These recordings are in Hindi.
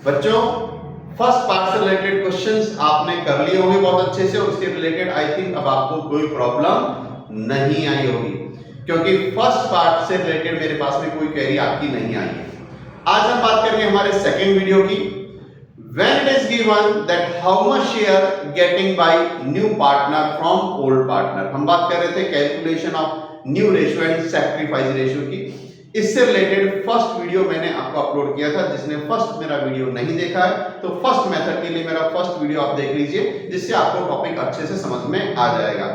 बच्चों फर्स्ट पार्ट से रिलेटेड क्वेश्चंस आपने कर लिए होंगे बहुत अच्छे से और उसके रिलेटेड आई थिंक अब आपको कोई प्रॉब्लम नहीं आई होगी, क्योंकि फर्स्ट पार्ट से रिलेटेड मेरे पास में कोई क्वेरी आपकी नहीं आई है। आज हम बात करेंगे हमारे सेकंड वीडियो की। When it is given that how much share getting by new partner from old partner, हम बात कर रहे थे calculation of new ratio and sacrifice ratio की। इससे रिलेटेड फर्स्ट वीडियो मैंने आपको अपलोड किया था। जिसने फर्स्ट मेरा वीडियो नहीं देखा है तो फर्स्ट मेथड के लिए मेरा फर्स्ट वीडियो आप देख लीजिए, जिससे आपको टॉपिक अच्छे से समझ में आ जाएगा।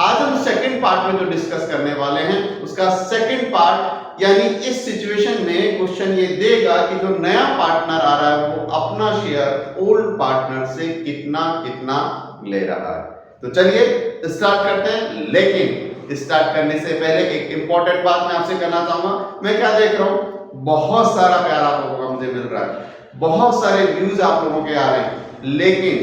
आज हम सेकंड पार्ट में जो डिस्कस करने वाले हैं उसका सेकंड पार्ट, यानी इस सिचुएशन में क्वेश्चन ये देगा कि जो नया पार्टनर आ रहा है वो अपना शेयर ओल्ड पार्टनर से कितना कितना ले रहा है। तो चलिए स्टार्ट करते हैं, लेकिन स्टार्ट करने से पहले एक इंपॉर्टेंट बात मैं आपसे करना चाहूंगा। मैं क्या देख रहा हूं, बहुत सारा प्यार आप लोगों का मुझे मिल रहा है, बहुत सारे व्यूज आप लोगों के आ रहे हैं, लेकिन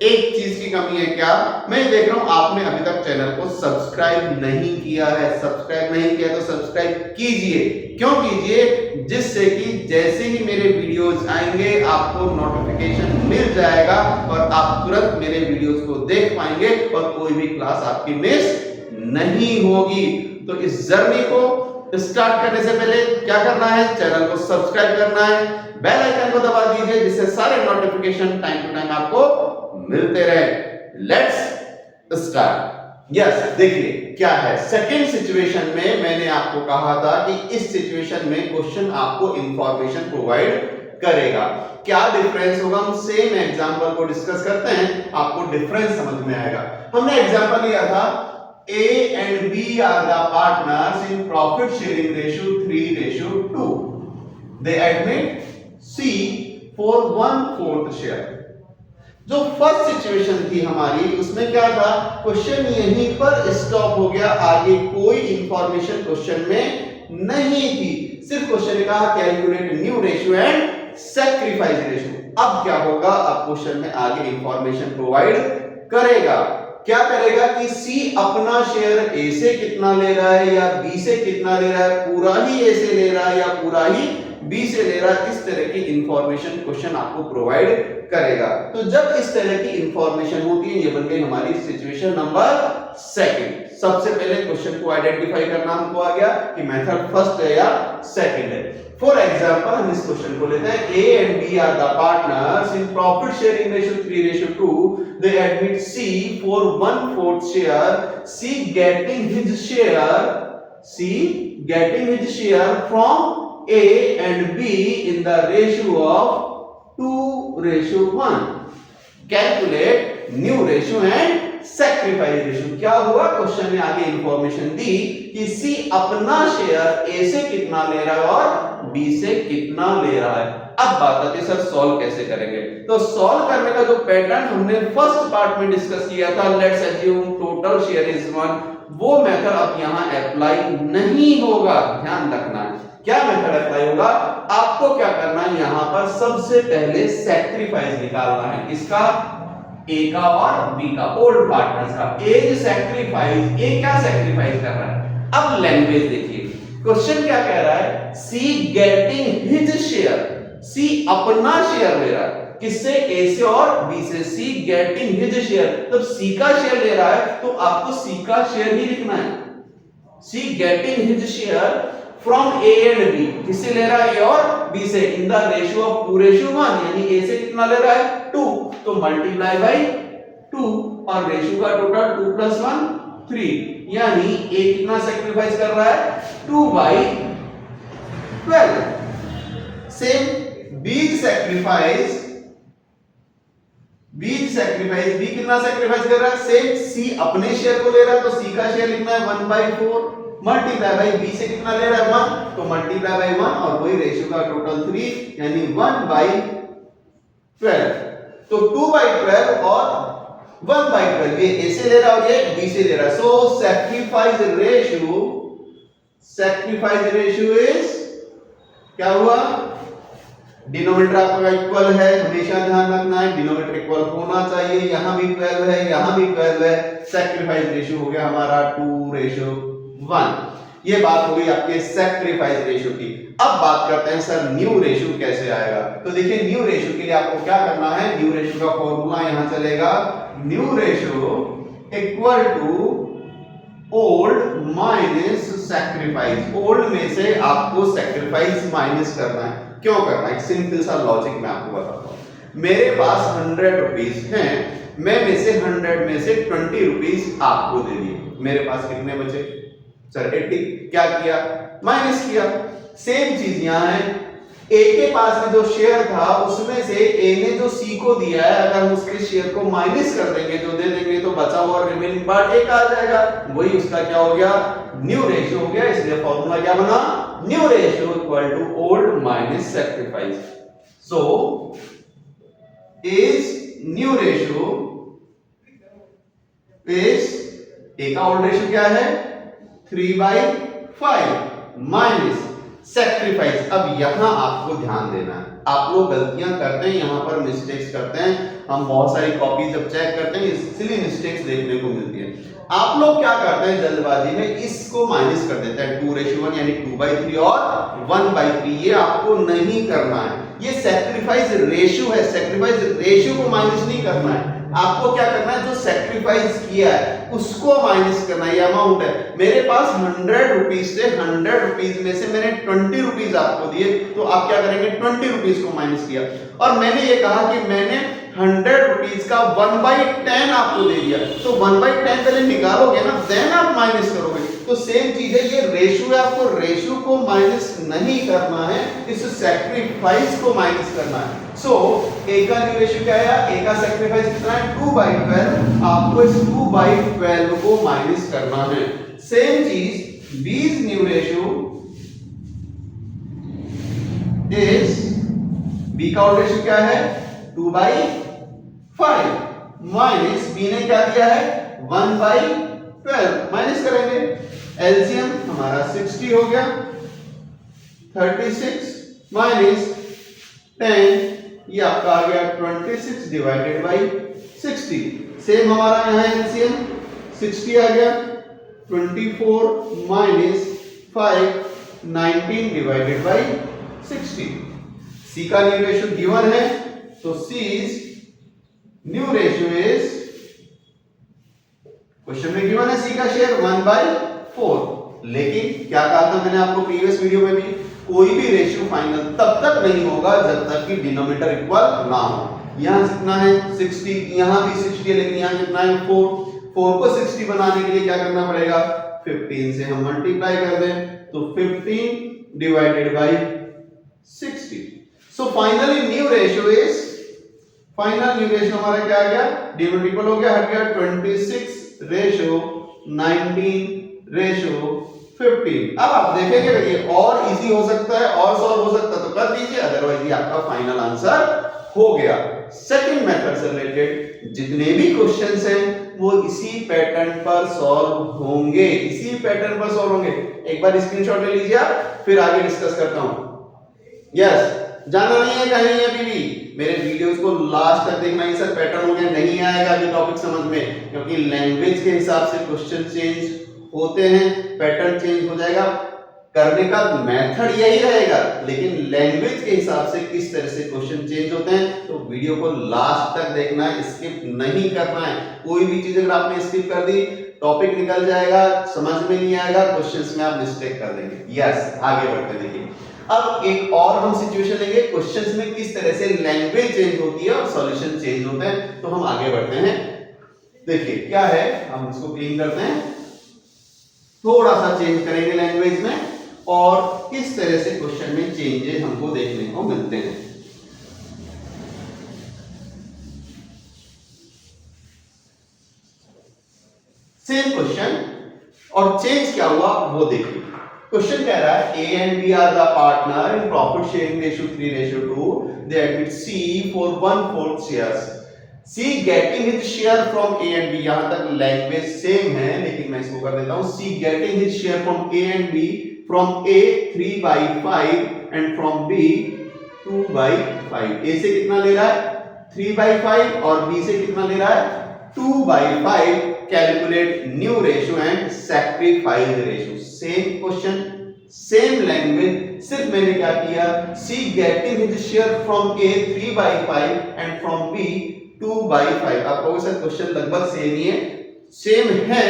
एक चीज की कमी है। क्या? मैं देख रहा हूं आपने अभी तक चैनल को सब्सक्राइब नहीं किया है। सब्सक्राइब नहीं किया तो सब्सक्राइब कीजिए। क्यों कीजिए? जिससे कि जैसे ही मेरे वीडियोस आएंगे आपको नोटिफिकेशन मिल जाएगा और आप तुरंत मेरे वीडियोस को देख पाएंगे और कोई भी क्लास आपकी मिस नहीं होगी। तो इस जर्नी को स्टार्ट करने से पहले क्या करना है? चैनल को सब्सक्राइब करना है, बेल आइकन को दबा दीजिए, जिससे सारे नोटिफिकेशन टाइम टू टाइम आपको मिलते रहे। Let's start. यस, देखिए क्या है। सेकंड सिचुएशन में मैंने आपको कहा था कि इस सिचुएशन में क्वेश्चन आपको इंफॉर्मेशन प्रोवाइड करेगा। क्या डिफरेंस होगा? हम सेम एग्जांपल को डिस्कस करते हैं, आपको डिफरेंस समझ में आएगा। हमने एग्जांपल लिया था A and B are the partners in profit sharing ratio 3:2. They admit C for 1/4 share. जो फर्स्ट सिचुएशन थी हमारी उसमें क्या था? क्वेश्चन यहीं पर स्टॉप हो गया, आगे कोई इंफॉर्मेशन क्वेश्चन में नहीं थी। सिर्फ क्वेश्चन ने कहा calculate new ratio and sacrifice ratio. अब क्या होगा? अब क्वेश्चन में आगे इंफॉर्मेशन प्रोवाइड करेगा। क्या करेगा कि C अपना शेयर A से कितना ले रहा है या B से कितना ले रहा है, पूरा ही A से ले रहा है या पूरा ही B से ले रहा है, इस तरह की इंफॉर्मेशन क्वेश्चन आपको प्रोवाइड करेगा। तो जब इस तरह की इंफॉर्मेशन होती है, ये बन गई हमारी सिचुएशन नंबर सेकंड। सबसे पहले क्वेश्चन को आइडेंटिफाई करना हमको आ गया कि मेथड फर्स्ट है या सेकंड है। फॉर एग्जांपल हम इस क्वेश्चन को लेते हैं, A and B are the partners in profit sharing ratio 3:2. They admit C for 1/4 share. C getting his share from A and B in the ratio of 2:1. Calculate new ratio and sacrifice ratio. क्या हुआ? क्वेश्चन ने आगे इंफॉर्मेशन दी कि सी अपना शेयर ए से कितना ले रहा है और बी से कितना ले रहा है। अब बात आती है सर सॉल्व कैसे करेंगे? तो सॉल्व करने का जो पैटर्न हमने फर्स्ट पार्ट में डिस्कस किया था, let's assume total share is 1, वो मेथड अब यहां अप्लाई नहीं होगा। ध्यान रखना है क्या मेथड अप्लाई होगा। आपको क्या करना है, यहां पर सबसे पहले सैक्रिफाइस निकालना है। किसका? ए का और बी का, ओल्ड पार्टनर्स का। ए सैक्रिफाइस, ए क्या सैक्रिफाइस कर रहा है? अब लैंग्वेज देखिए, क्वेश्चन क्या कह रहा है? सी गेटिंग हिज शेयर, सी अपना शेयर ले रहा है। किससे? ए से और बी से। सी गेटिंग हिज शेयर, तब सी का शेयर ले रहा है तो आपको सी का शेयर ही लिखना है। C getting his share from A and B, किससे ले रहा है? ए और बी से, इन द रेशियो ऑफ 2:1, यानी ए से कितना ले रहा है? 2, तो मल्टीप्लाई बाय 2 और रेशियो का टोटल 2 + 1 3, यानी ए कितना सैक्रिफाइस कर रहा है? 2/12। सेम बीज सैक्रिफाइस, बी कितना सैक्रिफाइस कर रहा है? सेम सी अपने शेयर को ले रहा है तो सी का शेयर लिखना है 1/4, मल्टीप्लाई बाय बी से कितना ले रहा है? 1, तो मल्टीप्लाई बाय 1 और वही रेशियो का टोटल 3, यानी 1/12। तो 2/12 और 1/12, ये ए से ले रहा है और ये बी से ले रहा है। सो सैक्रिफाइस रेशियो इज क्या हुआ? डिनोमिनेटर आपका इक्वल है, हमेशा ध्यान रखना है डिनोमिनेटर इक्वल होना चाहिए। यहां भी 12 है, यहां भी 12 है। सैक्रिफाइस रेशियो हो गया हमारा 2:1। ये बात हो गई आपके सैक्रिफाइस रेशियो की। अब बात करते हैं सर न्यू रेशियो कैसे आएगा। तो देखिए न्यू रेशियो के लिए आपको क्या करना है, न्यू रेशियो का फॉर्मूला यहां चलेगा, new ratio equal to old minus sacrifice. Old में से आपको सैक्रिफाइस माइनस करना है। क्यों करना है, एक सिंपल सा लॉजिक मैं आपको बताता हूं। मेरे पास 100 रुपीज हैं, मैं में से 100 में से 20 रुपीज आपको दे दिए, मेरे पास कितने बचे सर 80। क्या किया, माइनस किया। सेम चीज यहां है, ए के पास में जो शेयर था उसमें से ए ने जो सी को दिया है, अगर हम उसके शेयर को माइनस कर देंगे जो दे देंगे तो बचा हुआ रिमेनिंग पार्ट ए का आ जाएगा। वही उसका क्या हो गया, न्यू रेशियो हो गया। इसलिए फॉर्मूला क्या बना, new ratio equal to old minus sacrifice. So is new ratio is, A का ओल्ड रेशियो क्या है 3/5 माइनस सैक्रिफाइस। अब यहां आपको ध्यान देना है, आप लोग गलतियां करते हैं, यहां पर मिस्टेक्स करते हैं। हम बहुत सारी कॉपी जब चेक करते हैं इसलिए मिस्टेक्स देखने को मिलती है। आप लोग क्या करते हैं जल्दबाजी में इसको माइनस कर देते हैं, 2:1 यानी 2/3 और 1/3। ये आपको नहीं करना है, ये सैक्रिफाइस रेशियो है, सैक्रिफाइस रेशियो को माइनस नहीं करना है। आपको क्या करना है, जो सैक्रिफाइस किया है उसको माइनस करना है। ये अमाउंट है, मेरे पास 100 रुपीज से 100 रुपीज में से मैंने 20 रुपीज आपको दिए, तो आप क्या करेंगे 20 रुपीज को माइनस किया। और मैंने ये कहा कि मैंने 100 रुपीज का 1/10 आपको दे दिया, तो 1/10 पहले निकालोगे ना, देन आप माइनस करोगे। तो सेम चीज है, ये रेशियो है, आपको रेशियो को माइनस नहीं करना है, इस सैक्रिफाइस को माइनस करना है। सो ए का न्यू रेशियो क्या है, ए का सैक्रिफाइस कितना है 2/12, आपको इस 2/12 को माइनस करना है। सेम चीज बी's न्यू रेशियो इज, बी का रेशियो क्या है 2/5 माइनस बी ने क्या दिया है 1/12, माइनस करेंगे, एलसीएम हमारा 60 हो गया, 36 माइनस 10, ये आपका आ गया 26 डिवाइडेड बाई 60। सेम हमारा यहाँ एलसीएम 60 आ गया, 24 माइनस 5 19 डिवाइडेड बाई 60। सी का न्यू रेशियो गिवन है, तो सी's न्यू रेशियो इज, क्वेश्चन में गिवन है सी का शेयर 1/4। लेकिन क्या कहा था मैंने आपको प्रीवियस वीडियो में भी, कोई भी रेशियो फाइनल तब तक नहीं होगा जब तक कि डिनोमिनेटर इक्वल ना हो। यहां कितना है 60, यहां भी 60 है, लेकिन यहां कितना है 4 को 60 बनाने के लिए क्या करना पड़ेगा 15 से हम मल्टीप्लाई कर दें, तो 15 divided by 60। So finally new ratio is, final new ratio हमारा क्या आ गया, डिनोमिनेटर इक्वल हो गया, हट गया 26 रेशियो 19 रेशियो 15। अब आप देखेंगे ये और इजी हो सकता है और सॉल्व हो सकता है तो कर दीजिए, अदरवाइज ये आपका फाइनल आंसर हो गया। सेकंड मेथड से रिलेटेड जितने भी क्वेश्चंस हैं वो इसी पैटर्न पर सॉल्व होंगे, इसी पैटर्न पर सॉल्व होंगे। एक बार स्क्रीनशॉट ले लीजिए आप, फिर आगे डिस्कस करता हूं। यस, जाना नहीं है कहीं अभी भी, मेरे वीडियोस को लास्ट तक देखना। ये सर पैटर्न हो गया, नहीं आएगा अभी टॉपिक समझ में, क्योंकि लैंग्वेज के हिसाब से क्वेश्चन चेंज होते हैं, पैटर्न चेंज हो जाएगा, करने का मेथड यही रहेगा, लेकिन लैंग्वेज के हिसाब से किस तरह से क्वेश्चन चेंज होते हैं। तो वीडियो को लास्ट तक देखना है, स्किप नहीं करना है। कोई भी चीज अगर आपने स्किप कर दी टॉपिक निकल जाएगा, समझ में नहीं आएगा, क्वेश्चंस में आप मिस्टेक कर देंगे। यस, आगे बढ़ते देखिए। अब एक और हम सिचुएशन लेंगे, क्वेश्चंस में किस तरह से लैंग्वेज चेंज होती है और सॉल्यूशन चेंज होते हैं। तो हम आगे बढ़ते हैं, देखिए क्या है, हम इसको क्लीन करते हैं, थोड़ा सा चेंज करेंगे लैंग्वेज में और किस तरह से क्वेश्चन में चेंजेस हमको देखने को मिलते हैं। सेम क्वेश्चन और चेंज क्या हुआ वो देखिए। क्वेश्चन कह रहा है A and B are the partner in profit sharing ratio 3:2. They admit C for 1/4 shares. C getting his share from A and B, यहां तक लैंग्वेज सेम है लेकिन मैं इसको कर देता हूं, C getting his share from A and B, from A 3/5 and from B 2/5. A से कितना ले रहा है 3/5 और B से कितना ले रहा है 2/5. Calculate new ratio and sacrifice ratio. Same question, same language, सिर्फ मैंने क्या किया, C getting his share from A 3/5 and from B 2/5। आप कहोगे सर क्वेश्चन लगभग सेम ही है, सेम है,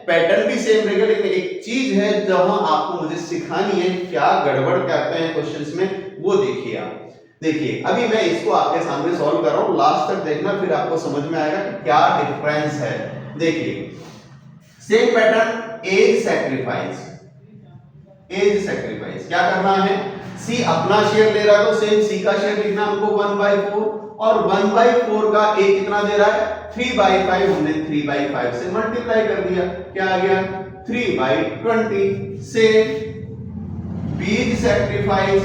पैटर्न भी सेम रहेगा, लेकिन एक चीज है जहां आपको मुझे सिखानी है क्या गड़बड़ करते हैं क्वेश्चंस में, वो देखिए आप। देखिए अभी मैं इसको आपके सामने सॉल्व कर रहा हूं, लास्ट तक देखना, फिर आपको समझ में आएगा कि क्या डिफरेंस है। देखिए same pattern, as sacrifice, as sacrifice क्या करना है, सी अपना शेयर ले रहा है तो सेम सी का शेयर लिखना हमको 1/4, और 1/4 का ए कितना दे रहा है 3/5, हमने 3/5 से मल्टीप्लाई कर दिया, क्या आ गया 3/20। सेम बीज सैक्रिफाइस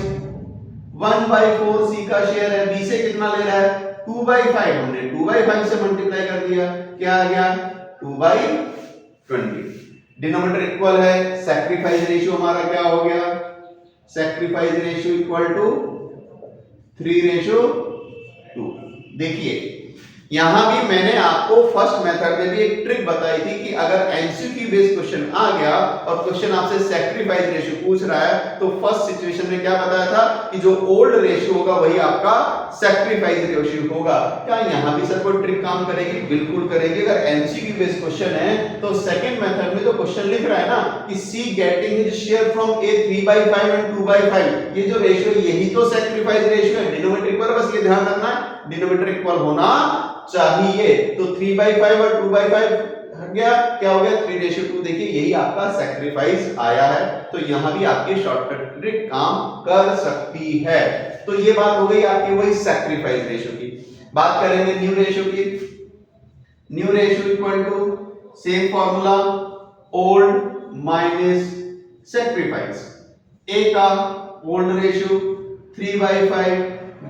1/4 सी का शेयर है, बी से कितना ले रहा है 2/5, हमने 2/5 से मल्टीप्लाई कर दिया, क्या आ गया 2/20। डिनोमिनेटर इक्वल है, सैक्रिफाइस रेशियो हमारा क्या हो गया, सैक्रिफाइस रेशियो इक्वल टू 3:2। देखिए यहां भी मैंने आपको फर्स्ट मेथड में भी एक ट्रिक बताई थी कि अगर एमसीक्यू बेस्ड क्वेश्चन आ गया और क्वेश्चन आपसे सैक्रिफाइस रेशियो पूछ रहा है, तो फर्स्ट सिचुएशन में क्या बताया था कि जो ओल्ड रेशियो होगा वही आपका सैक्रिफाइस रेशियो होगा। क्या यहां भी सर कोई ट्रिक काम करेगी? बिल्कुल करेगी। अगर एमसीक्यू बेस्ड क्वेश्चन है तो सेकंड मेथड में जो क्वेश्चन लिख रहा है ना कि C getting his share from A 3/5 and 2/5, ये जो रेशियो यही तो सैक्रिफाइस रेशियो है, डिनोमिनेटर इक्वल, बस ये ध्यान रखना है डिनोमिनेटर इक्वल होना चाहिए। तो 3/5 और 2/5 हट गया, क्या हो गया 3:2। देखिए यही आपका सैक्रिफाइस आया है, तो यहां भी आपकी शॉर्टकट ट्रिक काम कर सकती है। तो ये बात हो गई आपकी वही सैक्रिफाइस रेशियो की। बात करेंगे न्यू रेशियो की। New ratio equal to same formula, old minus sacrifice. A का ओल्ड रेशियो 3/5,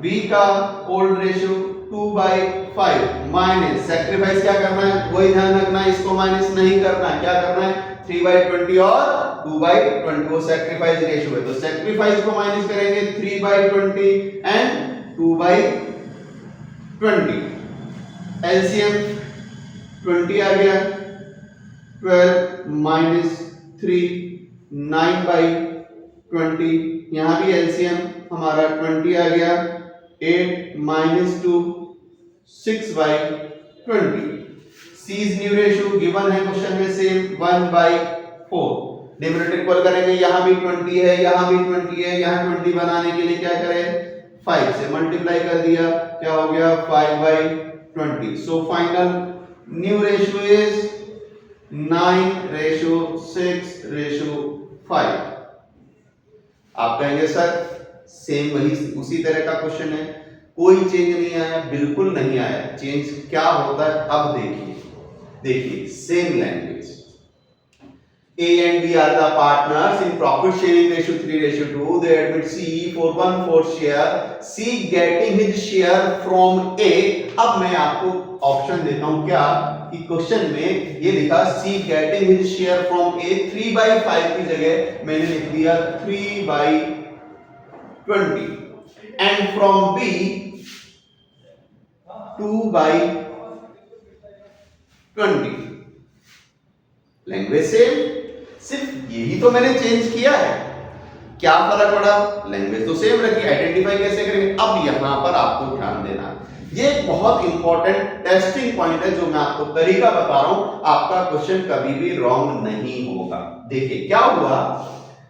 बी का ओल्ड रेशियो 2/5 माइनस सैक्रिफाइस क्या करना है, वही ध्यान रखना है, इसको माइनस नहीं करना है, क्या करना है 3/20 और 2/20, वो सैक्रिफाइस रेशियो है, तो सैक्रिफाइस को माइनस करेंगे 3/20 एंड 2/20, एलसीएम 20 आ गया, 12 माइनस 3 9/20, यहां भी एलसीएम हमारा 20 आ गया, 8 minus 2 6/20। C's new ratio given है क्वेश्चन में सेम 1/4। डिनोमिनेटर इक्वल करेंगे, यहां भी 20 है, यहां भी 20 है, यहां 20 बनाने के लिए क्या करें 5 से मल्टीप्लाई कर दिया, क्या हो गया 5/20। So final new ratio is 9:6:5। आप कहेंगे सर सेम वही उसी तरह का क्वेश्चन है, कोई चेंज नहीं आया, बिल्कुल नहीं आया। चेंज क्या होता है अब देखिए same language, A and B are the partners in profit sharing ratio 3:2. They admit C for 1/4 share, C getting his share from A। अब मैं आपको ऑप्शन देता हूं क्या कि क्वेश्चन में ये लिखा C getting his share from A 3/5 की जगह मैंने लिख दिया 3/20 and from B 2/20। Language same, सिर्फ यही तो मैंने चेंज किया है, क्या फर्क पड़ा, लैंग्वेज तो सेम रखी, आइडेंटिफाई कैसे करेंगे। अब यहां पर आपको ध्यान देना, ये एक बहुत इंपॉर्टेंट टेस्टिंग पॉइंट है जो मैं आपको तरीका बता रहा हूं, आपका क्वेश्चन कभी भी रॉन्ग नहीं होगा। देखिए क्या हुआ,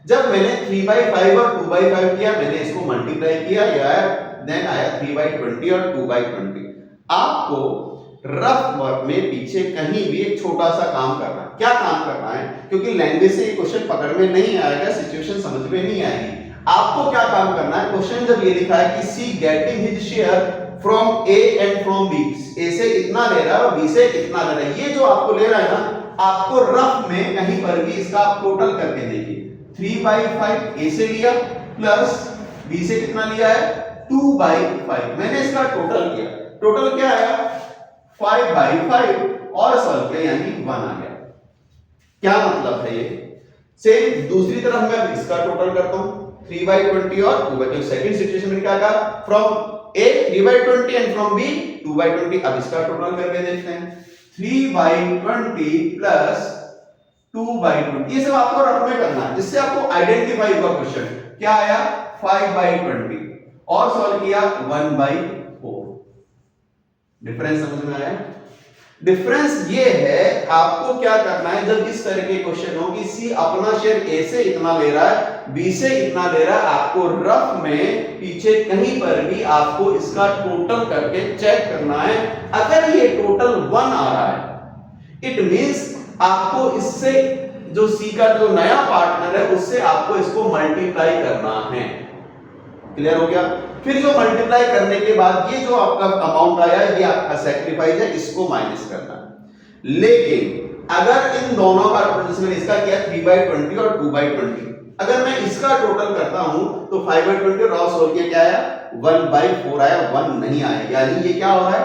जब मैंने 3/5 और 2/5 किया, मैंने इसको मल्टीप्लाई किया, देन आया 3/20 और 2/20। आपको रफ वर्क में पीछे कहीं भी एक छोटा सा काम करना है। क्या काम करना है, क्योंकि लैंग्वेज से ये क्वेश्चन पकड़ में नहीं आएगा, सिचुएशन समझ में नहीं आएगी। आपको क्या काम करना है, क्वेश्चन जब ये लिखा है कि C getting his share from A and from B, A से इतना ले रहा है और बी से इतना ले रहा है, ये जो आपको ले रहा है ना, आपको रफ में कहीं पर भी इसका आप टोटल करके देखिए, 3/5 ए से लिया प्लस बी से कितना लिया है 2/5, मैंने इसका टोटल किया, टोटल क्या आया 5/5 और सॉल्व किया यानी 1 आ गया। क्या मतलब है ये, सेम दूसरी तरफ मैं इसका टोटल करता हूं 3/20 और 2/20। सेकंड सिचुएशन में क्या कहा, from A 3/20 and from B 2/20। अब इसका टोटल करके देखते हैं, 3/20 प्लस 2/20, ये सब आपको रफ में करना है जिससे आपको आइडेंटिफाई होगा क्वेश्चन। क्या आया 5/20 और सॉल्व किया 1/4। डिफरेंस समझ में आया? डिफरेंस ये है, आपको क्या करना है जब इस तरह के क्वेश्चन हो कि सी अपना शेयर ए से इतना ले रहा है, बी से इतना ले रहा है, आपको रफ में पीछे कहीं पर भी आपको इसका टोटल करके चेक करना है। अगर ये टोटल 1 आ रहा है, इट मींस आपको इससे जो सी का जो नया पार्टनर है उससे आपको इसको मल्टीप्लाई करना है। क्लियर हो गया? फिर जो मल्टीप्लाई करने के बाद ये जो आपका अमाउंट आया ये आपका सैक्रिफाइस है, इसको माइनस करना है। लेकिन अगर इन दोनों का टोटल, मैंने इसका किया 3/20 और 2/20, अगर मैं इसका टोटल करता हूं तो 5/20 रॉ सोल के क्या आया 1/4 आया, 1 नहीं आया। यानी ये क्या हो रहा है,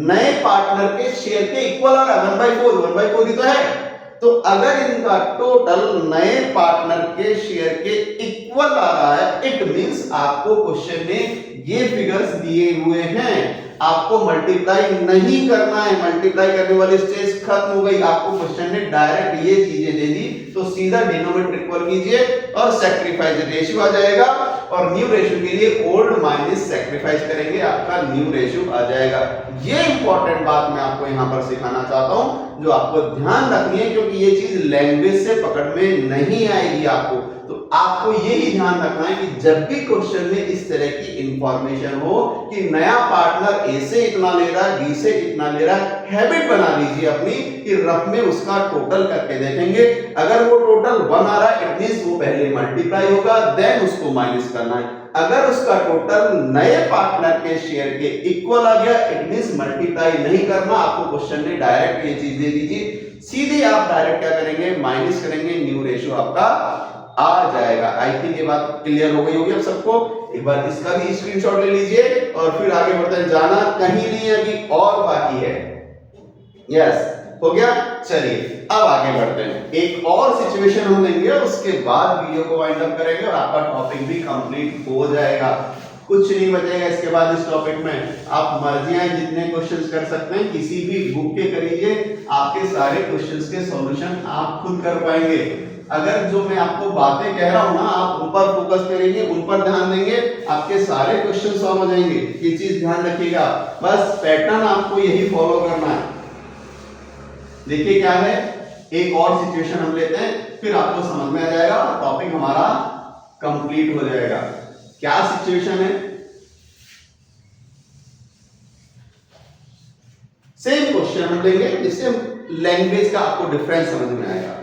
नए पार्टनर के शेयर के इक्वल आ रहा है। 1/4 ही तो है। तो अगर इनका टोटल नए पार्टनर के शेयर के इक्वल आ रहा है, इट मींस आपको क्वेश्चन में ये फिगर्स दिए हुए हैं, आपको मल्टीप्लाई नहीं करना है। मल्टीप्लाई करने वाली स्टेज खत्म हो गई, आपको क्वेश्चन ने डायरेक्ट ये चीजें दे दी, तो सीधा डिनोमिनेटर इक्वल कीजिए और सैक्रिफाइस रेशियो आ जाएगा, और न्यू रेशियो के लिए ओल्ड माइनस सैक्रिफाइस करेंगे, आपका न्यू रेशियो आ जाएगा। ये इंपॉर्टेंट बात मैं आपको यहां पर सिखाना चाहता हूं, जो आपको ध्यान रखनी है, क्योंकि ये चीज लैंग्वेज से पकड़ में नहीं आएगी आपको। तो आपको यही ध्यान रखना है कि जब भी क्वेश्चन में इस तरह की इंफॉर्मेशन हो कि नया पार्टनर ए से इतना ले रहा है, बी से इतना ले रहा है, हैबिट बना लीजिए अपनी कि रफ में उसका टोटल करके देखेंगे। अगर वो टोटल 1 आ रहा है, इट मींस वो पहले मल्टीप्लाई होगा, देन उसको माइनस करना है। अगर उसका टोटल नए पार्टनर के शेयर के इक्वल आ गया, इट मींस मल्टीप्लाई नहीं करना, आपको क्वेश्चन ने डायरेक्ट ये चीज दे दीजिए, सीधे आप डायरेक्ट क्या करेंगे, माइनस करेंगे, न्यू रेशियो आपका आ जाएगा। आई थिंक ये बात क्लियर हो गई होगी अब सबको। एक बार इसका भी स्क्रीनशॉट ले लीजिए और फिर आगे बढ़ते हैं, जाना कहीं नहीं है, अभी और बाकी है। यस, हो गया। चलिए अब आगे बढ़ते हैं, एक और सिचुएशन हम लेंगे, उसके बाद वीडियो को वाइंड अप करेंगे और आपका टॉपिक भी कंप्लीट हो जाएगा, कुछ नहीं बचेगा इसके बाद। इस टॉपिक में आप मर्जियां जितने क्वेश्चंस कर सकते हैं, किसी भी बुक के करिए, आपके सारे क्वेश्चंस के सॉल्यूशन आप खुद कर पाएंगे। अगर जो मैं आपको बातें कह रहा हूं ना, आप उन पर फोकस करेंगे, उन पर ध्यान देंगे, आपके सारे क्वेश्चन सॉल्व हो जाएंगे। ये चीज ध्यान रखिएगा, बस पैटर्न आपको यही फॉलो करना है। देखिए क्या है, एक और सिचुएशन हम लेते हैं, फिर आपको समझ में आ जाएगा और टॉपिक हमारा कंप्लीट हो जाएगा। क्या सिचुएशन है, सेम क्वेश्चन हम लेंगे, जिससे लैंग्वेज का आपको डिफरेंस समझ में आएगा।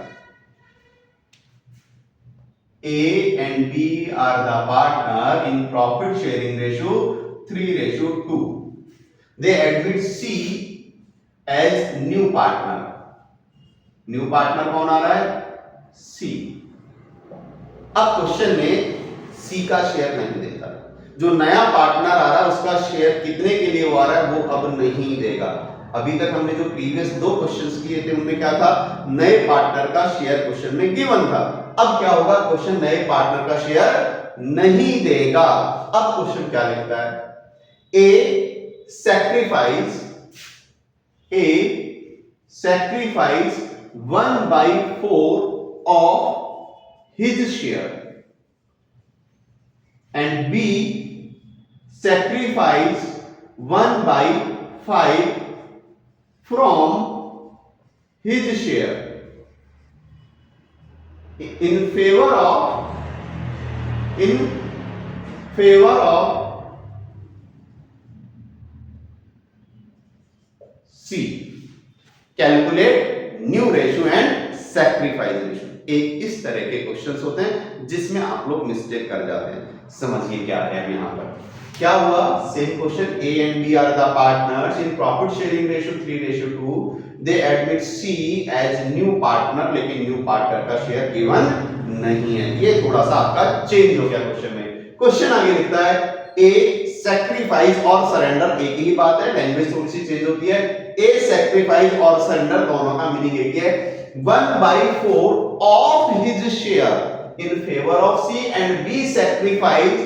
A and B are the partner in profit sharing ratio 3:2. They admit C as new partner. New partner कौन आ रहा है, C। अब क्वेश्चन में C का शेयर नहीं देता, जो नया पार्टनर आ रहा है उसका शेयर कितने के लिए वो आ रहा है वो अब नहीं देगा। अभी तक हमने जो प्रीवियस 2 क्वेश्चंस किए थे उनमें क्या था, नए पार्टनर का शेयर क्वेश्चन में गिवन था। अब क्या होगा, क्वेश्चन नए पार्टनर का शेयर नहीं देगा। अब क्वेश्चन क्या लिखता है, ए sacrifice 1/4 of his share and B sacrifice 1/5 from his share in favor of C. Calculate new ratio and sacrifice ratio. एक इस तरह के क्वेश्चंस होते हैं जिसमें आप लोग मिस्टेक कर जाते हैं। समझिए क्या है यहां पर, क्या हुआ, same question, A and B are the partners in profit sharing ratio 3:2. They admit C as new partner, लेकिन न्यू पार्टनर का शेयर गिवन नहीं है। ये थोड़ा सा आपका चेंज हो गया क्वेश्चन में। क्वेश्चन आगे लिखता है, A सैक्रिफाइस और सरेंडर एक ही बात है, लैंग्वेज थोड़ी सी चेंज होती है। A सैक्रिफाइस और सरेंडर दोनों का मीनिंग एक ही है। 1/4 of his share in favor of C and B sacrifice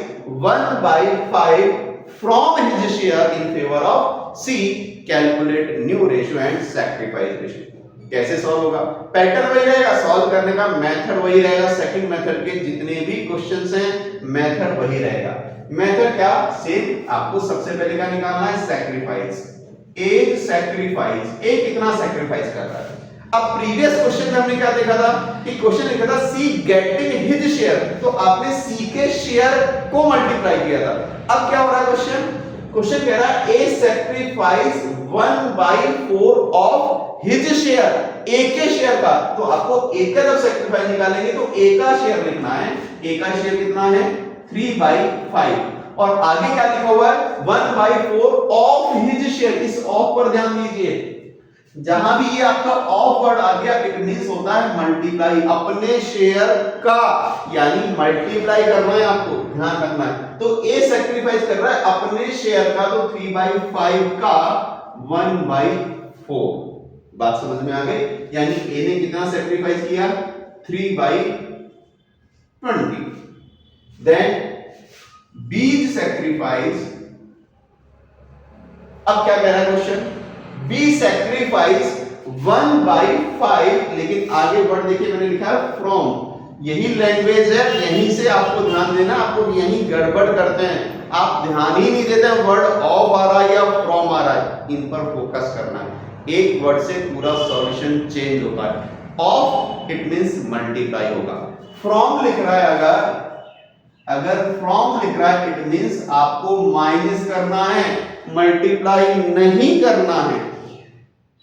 1/5 from his share in favor of C. Calculate new ratio and sacrifice ratio. कैसे सॉल्व होगा? पैटर्न वही रहेगा, सॉल्व करने का मेथड वही रहेगा, सेकंड मेथड के जितने भी क्वेश्चंस हैं मेथड वही रहेगा। मेथड क्या? सेम, आपको सबसे पहले क्या निकालना है? सैक्रिफाइस। एज सैक्रिफाइस, ए कितना सैक्रिफाइस कर रहा है। अब प्रीवियस क्वेश्चन में हमने क्या देखा था कि क्वेश्चन लिखा था सी गेटिंग हिज शेयर, तो आपने सी के शेयर को मल्टीप्लाई किया था। अब क्या हो रहा है क्वेश्चन? क्वेश्चन कह रहा है ए सैक्रिफाइस 1/4 ऑफ हिज शेयर, ए के शेयर का। तो आपको ए का जब सैक्रिफाइस निकालेंगे तो ए का शेयर लिखना है। ए का शेयर कितना है? 3/5। और आगे क्या लिखा हुआ है? 1/4 ऑफ हिज शेयर। इस ऑफ पर ध्यान दीजिए, जहां भी ये आपका ऑफ वर्ड आ गया इट मींस होता है मल्टीप्लाई, अपने शेयर का, यानी मल्टीप्लाई करना है, आपको ध्यान रखना है। तो ए सैक्रिफाइस कर रहा है अपने शेयर का, तो 3/5 का 1/4। बात समझ में आ गई? यानी ए ने कितना सैक्रिफाइस किया? 3/20। देन बी सैक्रिफाइस, अब क्या कह रहा है क्वेश्चन? बी सैक्रिफाइस 1/5, लेकिन आगे वर्ड देखिए मैंने लिखा है फ्रॉम। यही लैंग्वेज है, यहीं से आपको ध्यान देना, आपको यहीं गड़बड़ करते हैं, आप ध्यान ही नहीं देते वर्ड ऑफ आ रहा है या फ्रॉम आ रहा है, इन पर फोकस करना है। एक वर्ड से पूरा सॉल्यूशन चेंज होता है। ऑफ इट मींस मल्टीप्लाई होगा, फ्रॉम लिख रहा है, अगर फ्रॉम लिख रहा है इट मींस आपको माइनस करना है, मल्टीप्लाई नहीं करना है।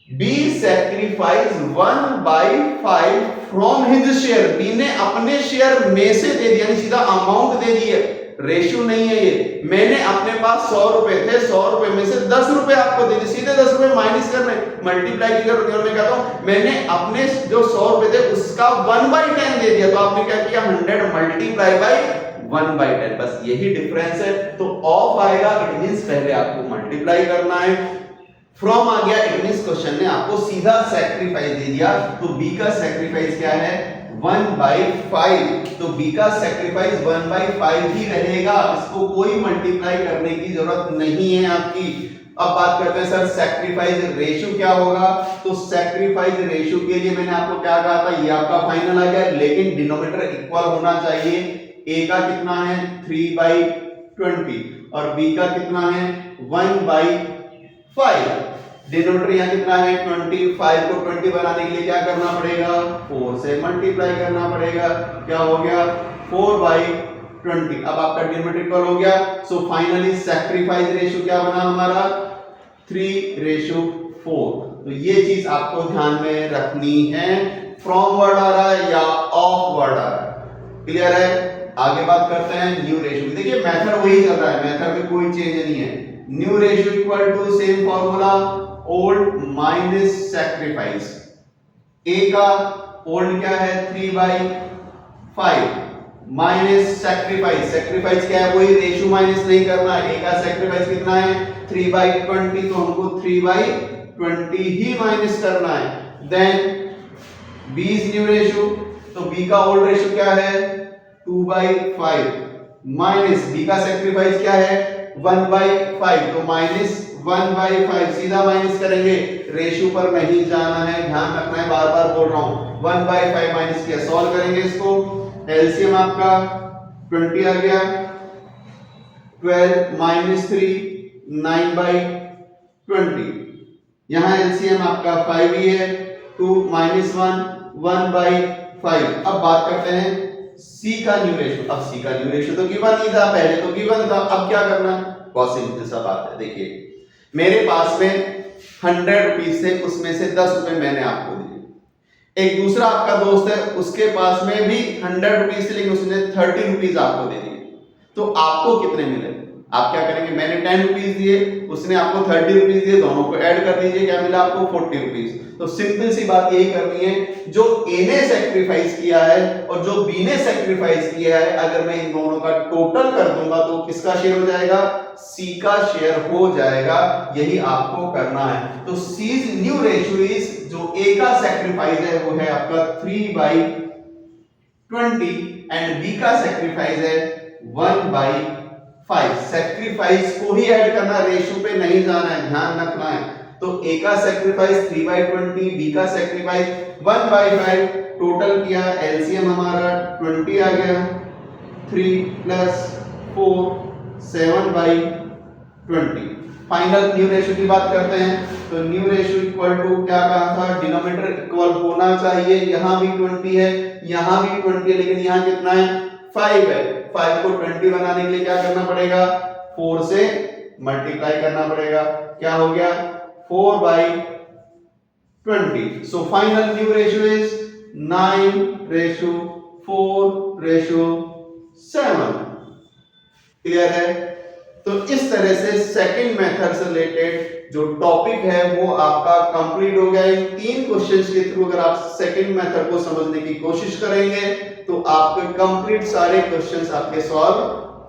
B sacrifice 1/5 from his share, B ने अपने शेयर में से दे दिया, सीधा अमाउंट दे दिया, रेशियो नहीं है ये। मैंने अपने पास 100 रुपए थे, 100 रुपए में से 10 रुपए आपको दे दिए, सीधे 10 रुपए माइनस करने, मल्टीप्लाई की जरूरत नहीं। मैं कहता हूं मैंने अपने जो 100 रुपए थे उसका 1/10 दे दिया, तो आपने क्या किया? 100 मल्टीप्लाई बाय 1/10, बस यही डिफरेंस है। तो ऑफ आएगा इट मींस पहले आपको मल्टीप्लाई करना है, फ्रॉम आ गया इट मींस क्वेश्चन ने आपको सीधा सैक्रिफाइस दे दिया। तो बी का सैक्रिफाइस क्या है? 1/5। तो बी का सैक्रिफाइस 1/5 ही रहेगा, इसको कोई मल्टीप्लाई करने की जरूरत नहीं है आपकी। अब बात करते हैं सर सैक्रिफाइस रेशियो क्या होगा? तो सैक्रिफाइस रेशियो के लिए मैंने आपको क्या कहा था? ये आपका फाइनल आ गया, लेकिन डिनोमिनेटर इक्वल होना चाहिए। ए का कितना है? 3/20 और बी का कितना है? 1/5। डिनोमिनेटर यहां कितना है? 25 को 20 बनाने के लिए क्या करना पड़ेगा? 4 से मल्टीप्लाई करना पड़ेगा। क्या हो गया? 4/20। अब आपका डिनोमिनेटर इक्वल हो गया। सो फाइनली सैक्रिफाइस रेशियो क्या बना हमारा? 3/4। तो ये चीज आपको ध्यान में रखनी है। फ्रॉम वर्ड आ रहा है या ऑफ वर्ड आ रहा है, क्लियर है? आगे बात करते हैं न्यू रेशियो। देखिए मेथड वही चल रहा है, मेथड में कोई चेंज नहीं है। New ratio equal to same formula, old minus sacrifice. A का ओल्ड क्या है? 3/5 माइनस सैक्रिफाइस, सैक्रिफाइस क्या है? वही रेशियो माइनस नहीं करना है। ए का सैक्रिफाइस कितना है? 3/20, तो हमको 3/20 ही माइनस करना है। Then B is new ratio, तो बी का ओल्ड रेशियो क्या है? 2/5 माइनस बी का सैक्रिफाइस क्या है? 1/5, तो माइनस 1/5, सीधा माइनस करेंगे, रेशियो पर नहीं जाना है, ध्यान रखना है, बार बार बोल रहा हूं। 1/5 माइनस किया, सॉल्व करेंगे इसको। एलसीएम आपका 20 आ गया, 12 माइनस 3 9/20। यहां एलसीएम आपका 5 ही है, 2 माइनस 1 1/5। अब बात करते हैं सी का न्यू रेशियो। अब सी का न्यू रेशियो तो गिवन ही था, पहले तो गिवन था, अब क्या करना है? बहुत सिंपल सा बात है। देखिए मेरे पास में 100 रुपीज थे, उसमें से 10 रुपए मैंने आपको दिए। एक दूसरा आपका दोस्त है, उसके पास में भी 100 रुपीज थे, लेकिन उसने 30 रुपीज आपको दे दिए। तो आपको कितने मिले? आप क्या करेंगे? मैंने 10 रुपीज दिए, उसने आपको 30 रुपीज दिए, दोनों को ऐड कर दीजिए, क्या मिला आपको? 40 रुपीज। तो सिंपल सी बात यही करनी है, जो ए ने सैक्रिफाइस किया है और जो बी ने सैक्रिफाइस किया है, अगर मैं इन दोनों का टोटल कर दूंगा तो किसका शेयर हो जाएगा? सी का शेयर हो जाएगा। यही आपको करना है। तो सी न्यू रेशियो इज, जो ए का सैक्रिफाइस है वो है आपका 3/20 एंड बी का सैक्रिफाइस है 1/5। सैक्रिफाइस को ही ऐड करना, रेशियो पे नहीं जाना है, ध्यान रखना है। तो ए का सेक्रीफाइस 3/20, बी का सेक्रीफाइस 1/5, टोटल किया, एलसीएम हमारा 20 आ गया, 3 + 4 7/20। फाइनल न्यू रेशियो की बात करते हैं, तो न्यू रेशियो इक्वल टू क्या कहा था, डिनोमिनेटर इक्वल होना चाहिए, यहां भी 20 है, यहां भी 20 है, लेकिन यहां कितना है, 5 है। 5 को 20 बनाने के लिए क्या करना पड़ेगा, 4 से मल्टीप्लाई करना पड़ेगा, क्या हो गया 4/20। So final new ratio is 9:4:7। Clear है? तो इस तरह से सेकंड मेथड से रिलेटेड जो टॉपिक है वो आपका कंप्लीट हो गया। इन 3 क्वेश्चंस के थ्रू अगर आप सेकंड मेथड को समझने की कोशिश करेंगे तो आपके कंप्लीट सारे क्वेश्चंस आपके सॉल्व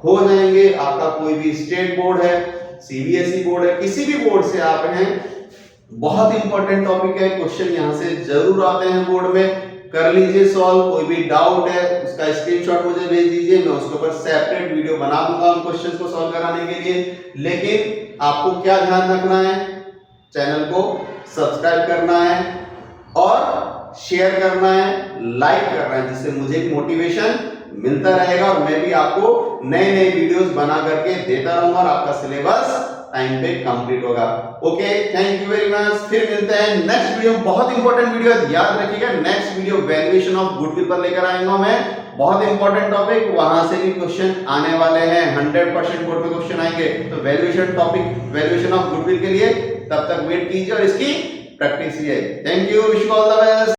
हो जाएंगे। आपका कोई भी स्टेट बोर्ड है, सीबीएसई बोर्ड है, किसी भी बोर्ड से आप हैं, बहुत इंपॉर्टेंट टॉपिक है, क्वेश्चन यहां से जरूर आते हैं बोर्ड में, कर लीजिए सॉल्व। कोई भी डाउट है उसका स्क्रीनशॉट मुझे भेज दीजिए, मैं उसके ऊपर सेपरेट वीडियो बना दूंगा उन क्वेश्चंस को सॉल्व कराने के लिए। लेकिन आपको क्या ध्यान रखना है, चैनल को सब्सक्राइब करना है और शेयर करना है, लाइक करना है, जिससे मुझे भी मोटिवेशन मिलता रहेगा और मैं भी आपको नए नए वीडियोस बना करके देता रहूंगा और आपका सिलेबस टाइम पे कंप्लीट होगा। Okay, thank you very much. फिर मिलते हैं नेक्स्ट वीडियो, बहुत इंपॉर्टेंट वीडियो याद रखिएगा। Next video valuation of goodwill पर लेकर आएंगे मैं, बहुत इंपॉर्टेंट टॉपिक, वहां से भी क्वेश्चन आने वाले हैं, 100% बोर्ड में क्वेश्चन आएंगे। तो valuation topic, valuation of goodwill के लिए तब तक वेट कीजिए और इसकी प्रैक्टिस कीजिए। Thank you, wish you all the best.